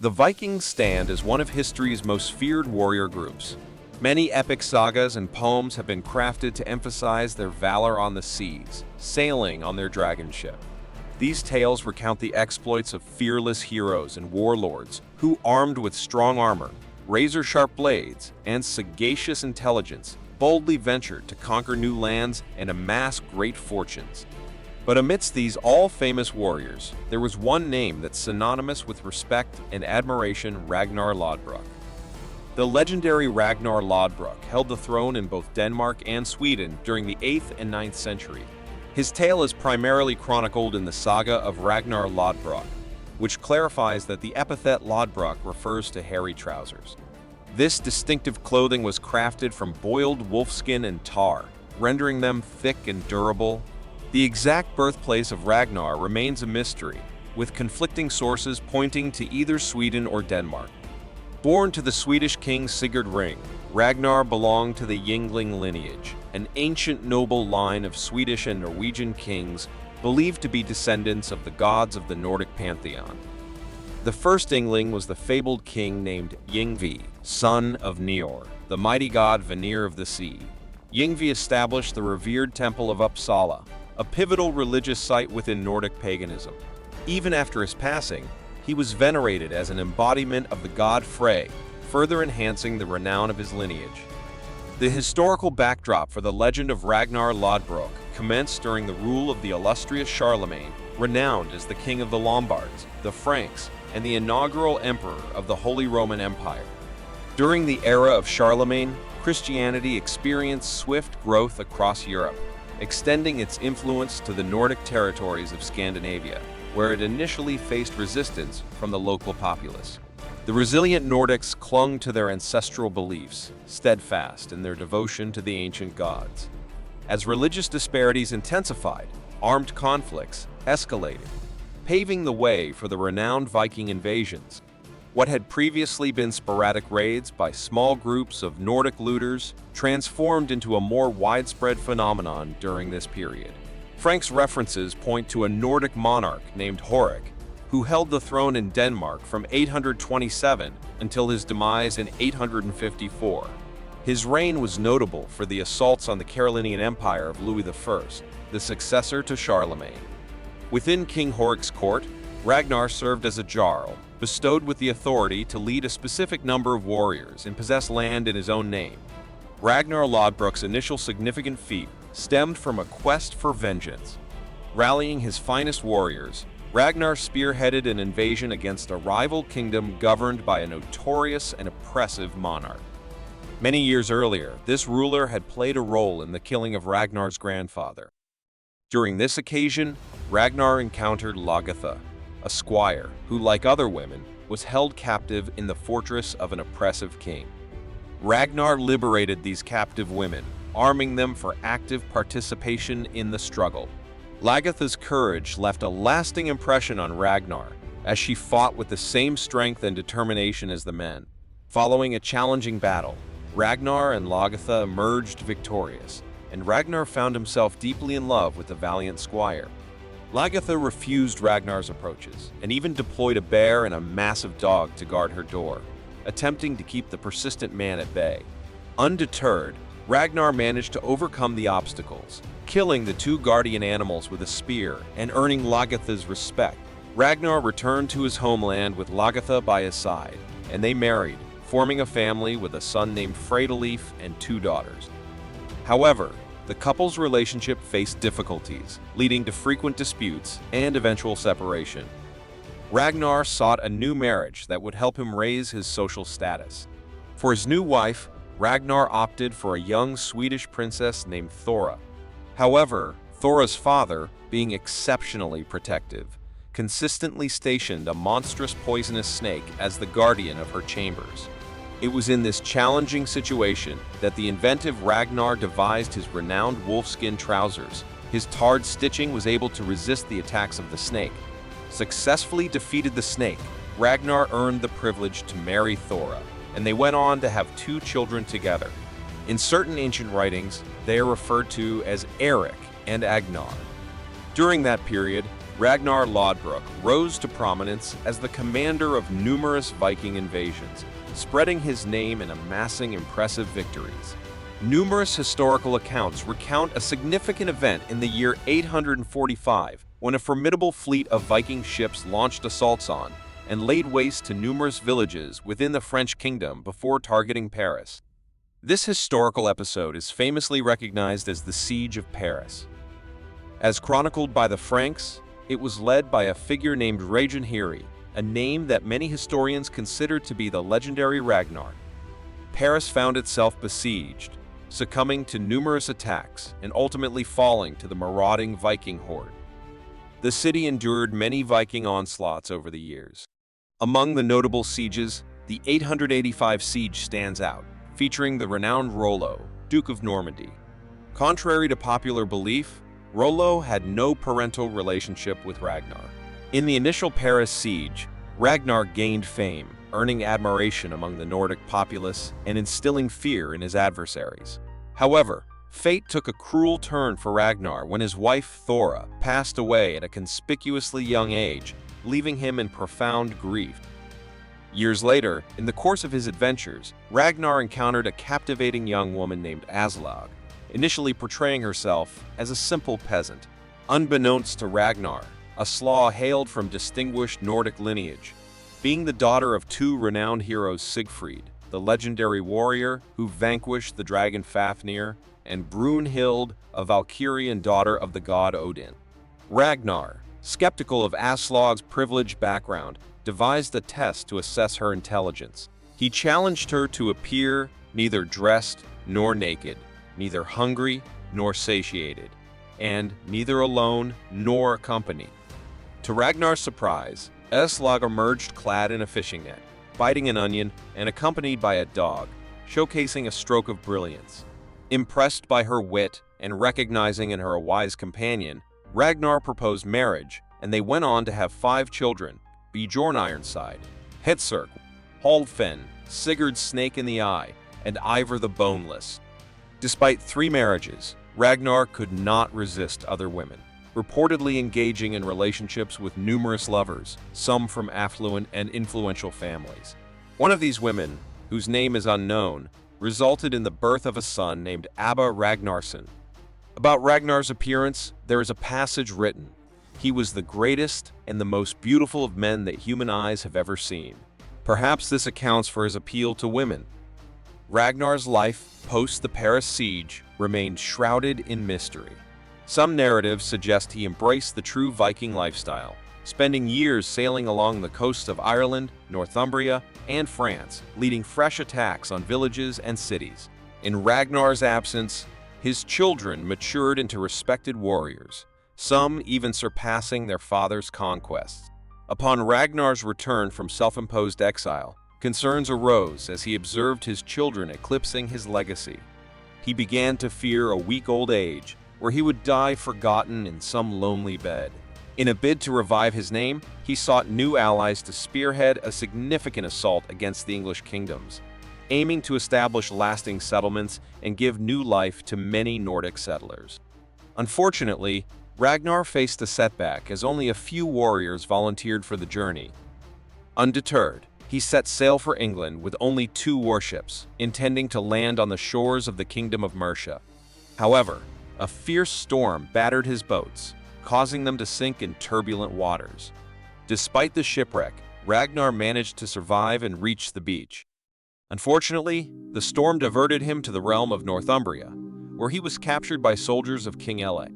The Vikings stand as one of history's most feared warrior groups. Many epic sagas and poems have been crafted to emphasize their valor on the seas, sailing on their dragon ship. These tales recount the exploits of fearless heroes and warlords who, armed with strong armor, razor-sharp blades, and sagacious intelligence, boldly ventured to conquer new lands and amass great fortunes. But amidst these all-famous warriors, there was one name that's synonymous with respect and admiration: Ragnar Lodbrok. The legendary Ragnar Lodbrok held the throne in both Denmark and Sweden during the 8th and 9th century. His tale is primarily chronicled in the Saga of Ragnar Lodbrok, which clarifies that the epithet Lodbrok refers to hairy trousers. This distinctive clothing was crafted from boiled wolfskin and tar, rendering them thick and durable. The exact birthplace of Ragnar remains a mystery, with conflicting sources pointing to either Sweden or Denmark. Born to the Swedish king Sigurd Ring, Ragnar belonged to the Yngling lineage, an ancient noble line of Swedish and Norwegian kings believed to be descendants of the gods of the Nordic pantheon. The first Yngling was the fabled king named Yngvi, son of Njord, the mighty god Vanir of the sea. Yngvi established the revered temple of Uppsala, a pivotal religious site within Nordic paganism. Even after his passing, he was venerated as an embodiment of the god Frey, further enhancing the renown of his lineage. The historical backdrop for the legend of Ragnar Lodbrok commenced during the rule of the illustrious Charlemagne, renowned as the king of the Lombards, the Franks, and the inaugural emperor of the Holy Roman Empire. During the era of Charlemagne, Christianity experienced swift growth across Europe, extending its influence to the Nordic territories of Scandinavia, where it initially faced resistance from the local populace. The resilient Nordics clung to their ancestral beliefs, steadfast in their devotion to the ancient gods. As religious disparities intensified, armed conflicts escalated, paving the way for the renowned Viking invasions. What had previously been sporadic raids by small groups of Nordic looters transformed into a more widespread phenomenon during this period. Frank's references point to a Nordic monarch named Horik, who held the throne in Denmark from 827 until his demise in 854. His reign was notable for the assaults on the Carolingian Empire of Louis I, the successor to Charlemagne. Within King Horik's court, Ragnar served as a jarl, bestowed with the authority to lead a specific number of warriors and possess land in his own name. Ragnar Lodbrok's initial significant feat stemmed from a quest for vengeance. Rallying his finest warriors, Ragnar spearheaded an invasion against a rival kingdom governed by a notorious and oppressive monarch. Many years earlier, this ruler had played a role in the killing of Ragnar's grandfather. During this occasion, Ragnar encountered Lagertha, a squire who, like other women, was held captive in the fortress of an oppressive king. Ragnar liberated these captive women, arming them for active participation in the struggle. Lagertha's courage left a lasting impression on Ragnar, as she fought with the same strength and determination as the men. Following a challenging battle, Ragnar and Lagertha emerged victorious, and Ragnar found himself deeply in love with the valiant squire. Lagertha refused Ragnar's approaches, and even deployed a bear and a massive dog to guard her door, attempting to keep the persistent man at bay. Undeterred, Ragnar managed to overcome the obstacles, killing the two guardian animals with a spear and earning Lagertha's respect. Ragnar returned to his homeland with Lagertha by his side, and they married, forming a family with a son named Freydalif and 2 daughters. However, the couple's relationship faced difficulties, leading to frequent disputes and eventual separation. Ragnar sought a new marriage that would help him raise his social status. For his new wife, Ragnar opted for a young Swedish princess named Thora. However, Thora's father, being exceptionally protective, consistently stationed a monstrous poisonous snake as the guardian of her chambers. It was in this challenging situation that the inventive Ragnar devised his renowned wolfskin trousers. His tarred stitching was able to resist the attacks of the snake. Successfully defeated the snake, Ragnar earned the privilege to marry Thora, and they went on to have 2 children together. In certain ancient writings, they are referred to as Eirik and Agnar. During that period, Ragnar Lodbrok rose to prominence as the commander of numerous Viking invasions, spreading his name and amassing impressive victories. Numerous historical accounts recount a significant event in the year 845 when a formidable fleet of Viking ships launched assaults on and laid waste to numerous villages within the French kingdom before targeting Paris. This historical episode is famously recognized as the Siege of Paris. As chronicled by the Franks, it was led by a figure named Ragnar, a name that many historians consider to be the legendary Ragnar. Paris found itself besieged, succumbing to numerous attacks and ultimately falling to the marauding Viking horde. The city endured many Viking onslaughts over the years. Among the notable sieges, the 885 siege stands out, featuring the renowned Rollo, Duke of Normandy. Contrary to popular belief, Rollo had no parental relationship with Ragnar. In the initial Paris siege, Ragnar gained fame, earning admiration among the Nordic populace and instilling fear in his adversaries. However, fate took a cruel turn for Ragnar when his wife Thora passed away at a conspicuously young age, leaving him in profound grief. Years later, in the course of his adventures, Ragnar encountered a captivating young woman named Aslaug, initially portraying herself as a simple peasant. Unbeknownst to Ragnar, Aslaug hailed from distinguished Nordic lineage, being the daughter of two renowned heroes, Siegfried, the legendary warrior who vanquished the dragon Fafnir, and Brunhild, a Valkyrian daughter of the god Odin. Ragnar, skeptical of Aslaug's privileged background, devised a test to assess her intelligence. He challenged her to appear neither dressed nor naked, neither hungry nor satiated, and neither alone nor accompanied. To Ragnar's surprise, Aslaug emerged clad in a fishing net, biting an onion, and accompanied by a dog, showcasing a stroke of brilliance. Impressed by her wit and recognizing in her a wise companion, Ragnar proposed marriage, and they went on to have 5 children: Bjorn Ironside, Hitsirk, Haldfen, Sigurd Snake in the Eye, and Ivar the Boneless. Despite 3 marriages, Ragnar could not resist other women, reportedly engaging in relationships with numerous lovers, some from affluent and influential families. One of these women, whose name is unknown, resulted in the birth of a son named Abba Ragnarsson. About Ragnar's appearance, there is a passage written: "He was the greatest and the most beautiful of men that human eyes have ever seen." Perhaps this accounts for his appeal to women. Ragnar's life post the Paris siege remained shrouded in mystery. Some narratives suggest he embraced the true Viking lifestyle, spending years sailing along the coasts of Ireland, Northumbria, and France, leading fresh attacks on villages and cities. In Ragnar's absence, his children matured into respected warriors, some even surpassing their father's conquests. Upon Ragnar's return from self-imposed exile, concerns arose as he observed his children eclipsing his legacy. He began to fear a weak old age, where he would die forgotten in some lonely bed. In a bid to revive his name, he sought new allies to spearhead a significant assault against the English kingdoms, aiming to establish lasting settlements and give new life to many Nordic settlers. Unfortunately, Ragnar faced a setback as only a few warriors volunteered for the journey. Undeterred, he set sail for England with only 2 warships, intending to land on the shores of the Kingdom of Mercia. However, a fierce storm battered his boats, causing them to sink in turbulent waters. Despite the shipwreck, Ragnar managed to survive and reach the beach. Unfortunately, the storm diverted him to the realm of Northumbria, where he was captured by soldiers of King Aelle.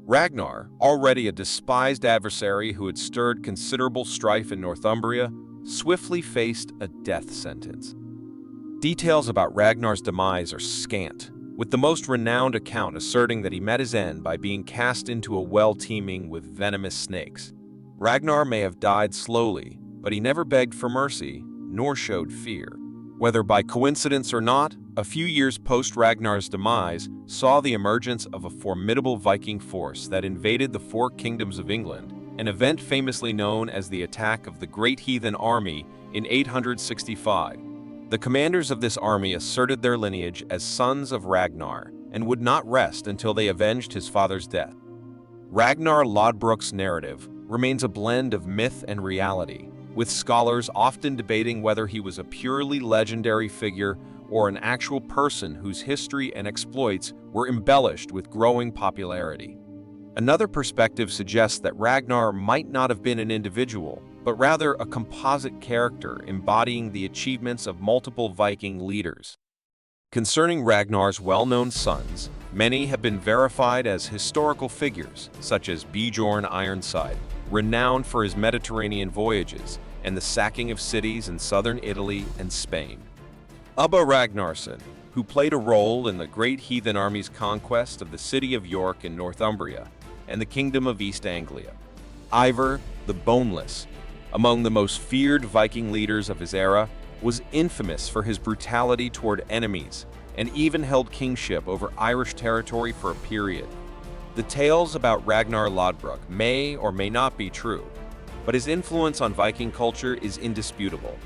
Ragnar, already a despised adversary who had stirred considerable strife in Northumbria, swiftly faced a death sentence. Details about Ragnar's demise are scant, with the most renowned account asserting that he met his end by being cast into a well teeming with venomous snakes. Ragnar may have died slowly, but he never begged for mercy, nor showed fear. Whether by coincidence or not, a few years post-Ragnar's demise saw the emergence of a formidable Viking force that invaded the 4 kingdoms of England, an event famously known as the attack of the Great Heathen Army in 865. The commanders of this army asserted their lineage as sons of Ragnar and would not rest until they avenged his father's death. Ragnar Lodbrok's narrative remains a blend of myth and reality, with scholars often debating whether he was a purely legendary figure or an actual person whose history and exploits were embellished with growing popularity. Another perspective suggests that Ragnar might not have been an individual, but rather a composite character embodying the achievements of multiple Viking leaders. Concerning Ragnar's well-known sons, many have been verified as historical figures, such as Bjorn Ironside, renowned for his Mediterranean voyages and the sacking of cities in southern Italy and Spain. Ubba Ragnarsson, who played a role in the great heathen army's conquest of the city of York in Northumbria and the kingdom of East Anglia. Ivar the Boneless, among the most feared Viking leaders of his era, was infamous for his brutality toward enemies and even held kingship over Irish territory for a period. The tales about Ragnar Lodbrok may or may not be true, but his influence on Viking culture is indisputable,